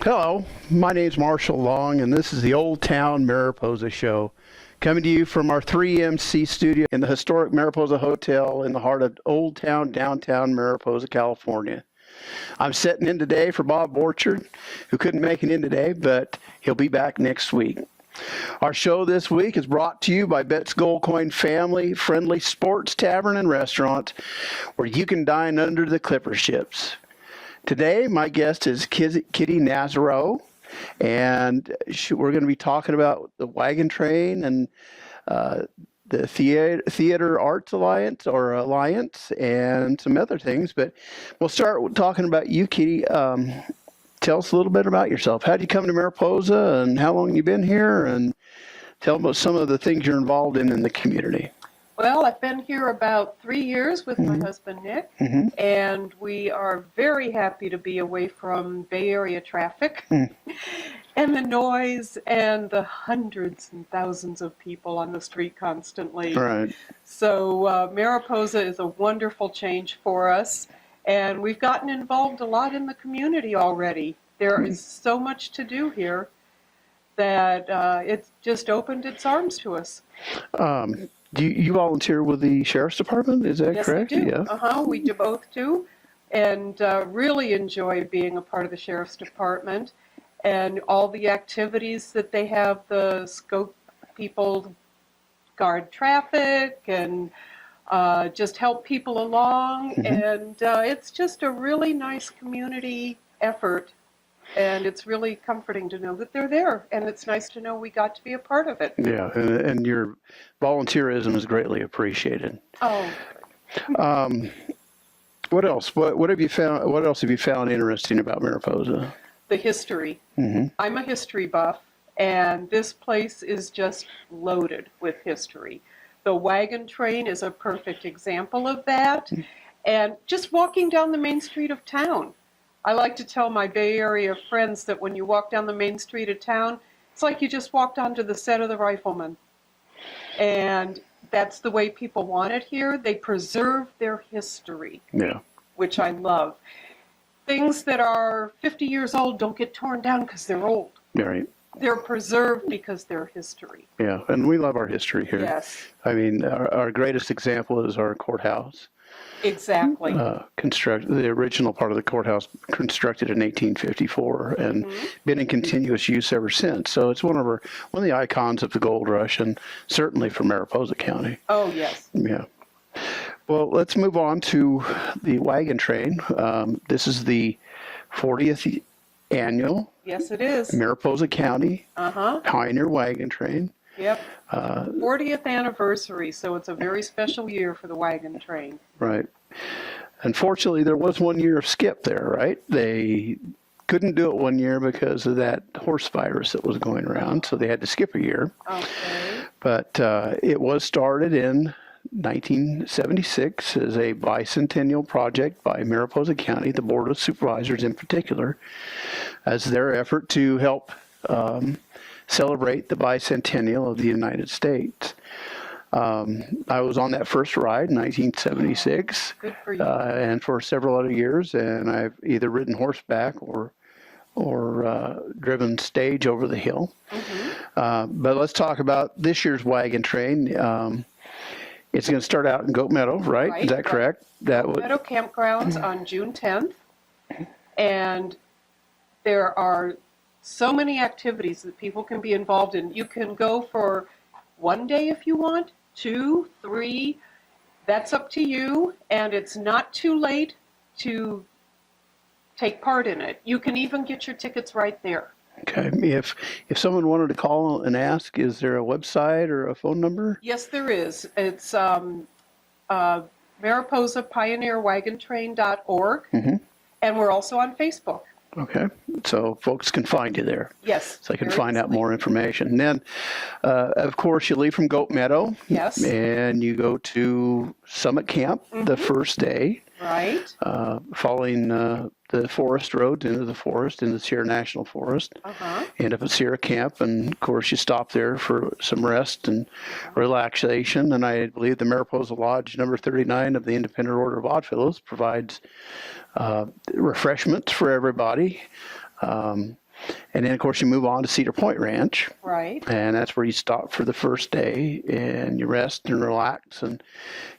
Hello, my name's Marshall Long, and this is the Old Town Mariposa Show, coming to you from our 3MC studio in the historic Mariposa Hotel in the heart of Old Town, downtown Mariposa, California. I'm sitting in today for Bob Borchard, who couldn't make it in today, but he'll be back next week. Our show this week is brought to you by Bet's Gold Coin Family Friendly Sports Tavern and Restaurant, where you can dine under the Clipper ships. Today, my guest is Kitty Nasarow, and we're going to be talking about the Wagon Train and the Theater Arts Alliance and some other things. But we'll start with talking about you, Kitty. Tell us a little bit about yourself. How did you come to Mariposa, and how long you been here? And tell about some of the things you're involved in the community. Well, I've been here about 3 years with my husband, Nick, and we are very happy to be away from Bay Area traffic and the noise and the hundreds and thousands of people on the street constantly. Right. So Mariposa is a wonderful change for us, and we've gotten involved a lot in the community already. There is so much to do here that it's just opened its arms to us. Do you volunteer with the Sheriff's Department? Is that correct? Yes, we do. Yeah. We do both do, and really enjoy being a part of the Sheriff's Department and all the activities that they have. The scope people guard traffic and just help people along, and it's just a really nice community effort. And it's really comforting to know that they're there, and it's nice to know we got to be a part of it. Yeah, and your volunteerism is greatly appreciated. Oh. What else? What have you found? What else have you found interesting about Mariposa? The history. I'm a history buff, and this place is just loaded with history. The Wagon Train is a perfect example of that, and just walking down the main street of town. I like to tell my Bay Area friends that when you walk down the main street of town, it's like you just walked onto the set of The Rifleman. And that's the way people want it here. They preserve their history, which I love. Things that are 50 years old don't get torn down because they're old. Right. They're preserved because they're history. Yeah, and we love our history here. Yes. I mean, our greatest example is our courthouse. Exactly. The original part of the courthouse constructed in 1854 and been in continuous use ever since. So it's one of the icons of the gold rush, and certainly for Mariposa County. Oh, yes. Yeah. Well, let's move on to the Wagon Train. This is the 40th annual. Yes, it is. Mariposa County Pioneer Wagon Train. Yep. 40th anniversary, so it's a very special year for the Wagon Train. Right. Unfortunately, there was 1 year of skip there, right? They couldn't do it 1 year because of that horse virus that was going around, so they had to skip a year. Okay. But it was started in 1976 as a bicentennial project by Mariposa County, the Board of Supervisors in particular, as their effort to help celebrate the bicentennial of the United States. I was on that first ride in 1976, Good for you. and for several other years, and I've either ridden horseback or driven stage over the hill. But let's talk about this year's Wagon Train. It's going to start out in Goat Meadow, right? Is that correct? Goat Meadow Campgrounds on June 10th, and there are so many activities that people can be involved in. You can go for 1 day if you want, 2, 3, that's up to you, and it's not too late to take part in it. You can even get your tickets right there. Okay. If someone wanted to call and ask, is there a website or a phone number? Yes, there is. It's Mariposa Pioneer Wagon Train.org, and we're also on Facebook. Okay, so folks can find you there. Yes. So they can find out more information. And then, of course, you leave from Goat Meadow. Yes. And you go to Summit Camp the first day. Right. Following the forest roads into the forest, in the Sierra National Forest. End up at Sierra Camp, and of course you stop there for some rest and relaxation. And I believe the Mariposa Lodge number 39 of the Independent Order of Oddfellows provides refreshments for everybody. And then, of course, you move on to Cedar Point Ranch. Right. And that's where you stop for the first day, and you rest and relax and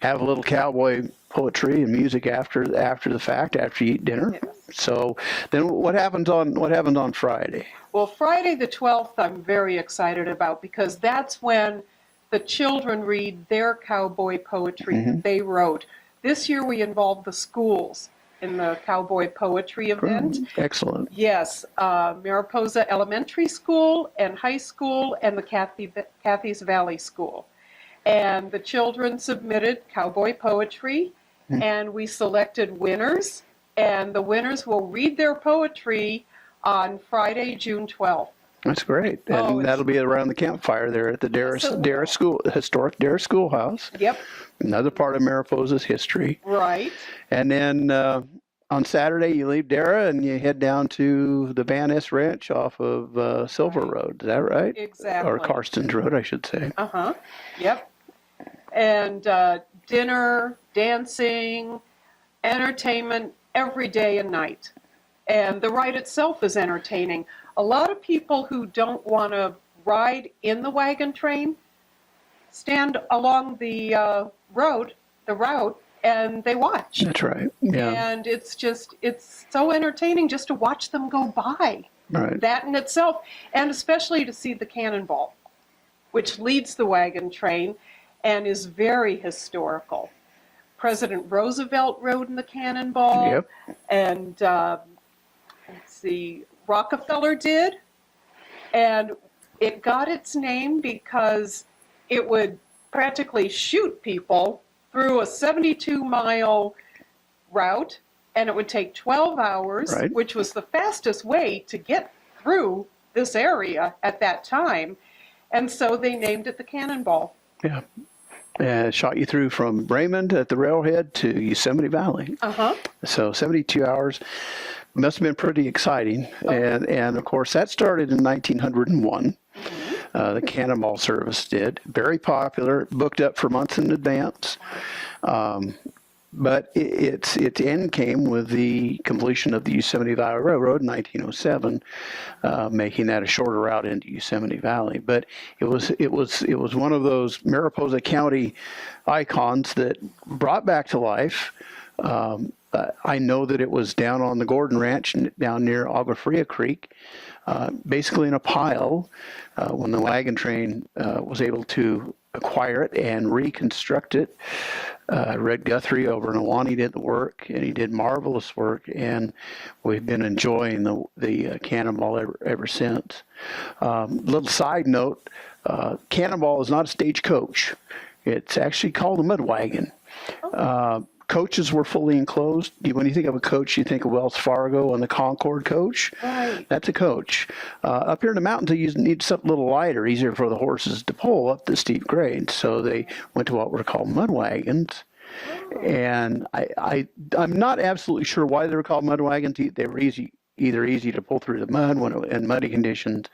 have a little cowboy poetry and music after the fact, after you eat dinner. Yes. So then what happens on Friday? Well, Friday the 12th, I'm very excited about because that's when the children read their cowboy poetry that they wrote. This year we involved the schools in the cowboy poetry event. Excellent. Yes, Mariposa Elementary School and High School and the Cathy's Valley School. And the children submitted cowboy poetry, and we selected winners, and the winners will read their poetry on Friday, June 12th. That's great. And that'll be around the campfire there at the Dara School, historic Dara Schoolhouse. Yep. Another part of Mariposa's history. Right. And then on Saturday, you leave Dara and you head down to the Van Ness Ranch off of Silver Road. Is that right? Exactly. Or Karstens Road, I should say. Uh-huh. Yep. And dinner, dancing, entertainment every day and night. And the ride itself is entertaining. A lot of people who don't want to ride in the wagon train stand along the route, and they watch. That's right. Yeah. And it's so entertaining just to watch them go by. Right. That in itself, and especially to see the cannonball, which leads the wagon train and is very historical. President Roosevelt rode in the cannonball. Yep. And let's see, Rockefeller did. And it got its name because it would practically shoot people through a 72-mile route, and it would take 12 hours, Right. which was the fastest way to get through this area at that time. And so they named it the Cannonball. Yeah. And it shot you through from Raymond at the railhead to Yosemite Valley. Uh-huh. So 72 hours. Must have been pretty exciting. And of course, that started in 1901. The Cannonball service did. Very popular, booked up for months in advance. But its end came with the completion of the Yosemite Valley Railroad in 1907, making that a shorter route into Yosemite Valley. But it was one of those Mariposa County icons that brought back to life. I know that it was down on the Gordon Ranch, down near Agua Fria Creek, basically in a pile, when the wagon train was able to acquire it and reconstruct it. Red Guthrie over in Awani did the work, and he did marvelous work, and we've been enjoying the Cannonball ever since. Little side note, Cannonball is not a stagecoach. It's actually called a mud wagon. Coaches were fully enclosed. When you think of a coach, you think of Wells Fargo and the Concord coach. Right. That's a coach. Up here in the mountains, you need something a little lighter, easier for the horses to pull up the steep grades. So they went to what were called mud wagons. And I'm not absolutely sure why they were called mud wagons. They were either easy to pull through the mud when in muddy conditions,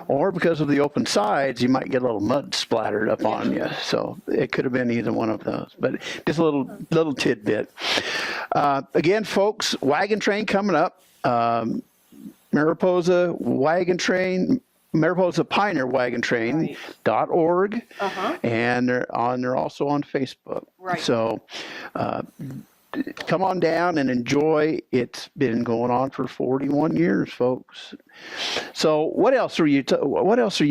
or because of the open sides, you might get a little mud splattered up on you. So it could have been either one of those. But just a little tidbit. Again, folks, wagon train coming up. Mariposa Wagon Train. Mariposa Pioneer Wagon Train.org, and they're also on Facebook. Right. So come on down and enjoy. It's been going on for 41 years, folks. So what else are you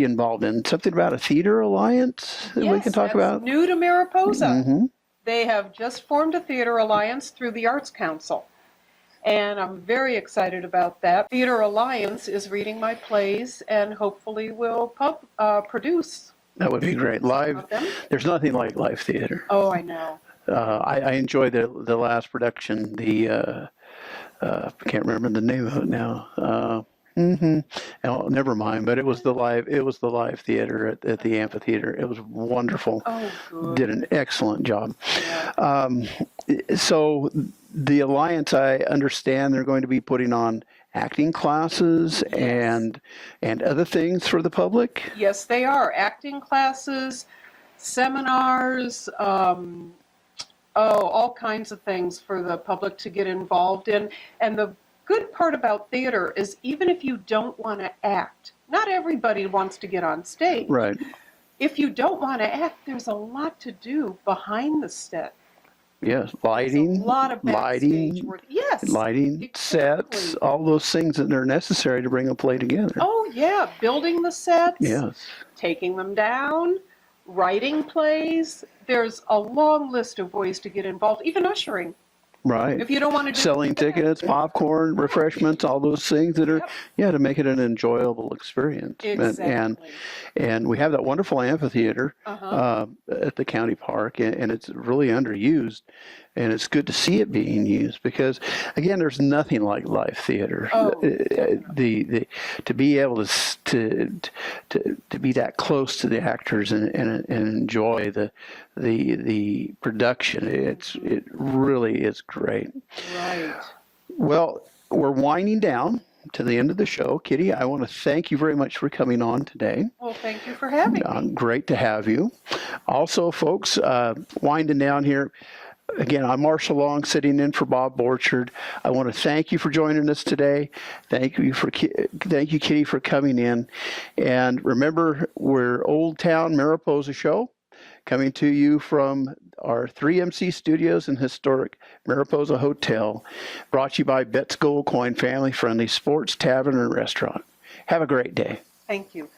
involved in? Something about a theater alliance that we can talk about? New to Mariposa. They have just formed a theater alliance through the Arts Council. And I'm very excited about that. Theater Alliance is reading my plays and hopefully will produce. That would be great. Live. There's nothing like live theater. Oh, I know. I enjoyed the last production. I can't remember the name of it now. Oh, never mind. But it was the live theater at the amphitheater. It was wonderful. Oh, good. Did an excellent job. Yeah. So the Alliance, I understand they're going to be putting on acting classes and other things for the public. Yes, they are. Acting classes, seminars, all kinds of things for the public to get involved in. And the good part about theater is even if you don't want to act, not everybody wants to get on stage. Right. If you don't want to act, there's a lot to do behind the set. Yes. There's Lighting. a lot of backstage work. Yes. Lighting, Exactly. sets, all those things that are necessary to bring a play together. Oh, yeah. Building the sets. Yes. Taking them down. Writing plays. There's a long list of ways to get involved. Even ushering. Right. If you don't want to do Selling that. tickets, popcorn, refreshments, all those things that are, Yep. to make it an enjoyable experience. Exactly. And we have that wonderful amphitheater Uh-huh. at the county park, and it's really underused. And it's good to see it being used because, again, there's nothing like live theater. Oh, The to be able to be that close to the actors and enjoy the production. It really is great. Right. Well, we're winding down to the end of the show. Kitty, I want to thank you very much for coming on today. Well, thank you for having me. Great to have you. Also, folks, winding down here. Again, I'm Marshall Long, sitting in for Bob Borchard. I want to thank you for joining us today. Thank you, Kitty, for coming in. And remember, we're Old Town Mariposa Show, coming to you from our 3MC studios and historic Mariposa Hotel, brought to you by Bet's Gold Coin Family Friendly Sports Tavern and Restaurant. Have a great day. Thank you.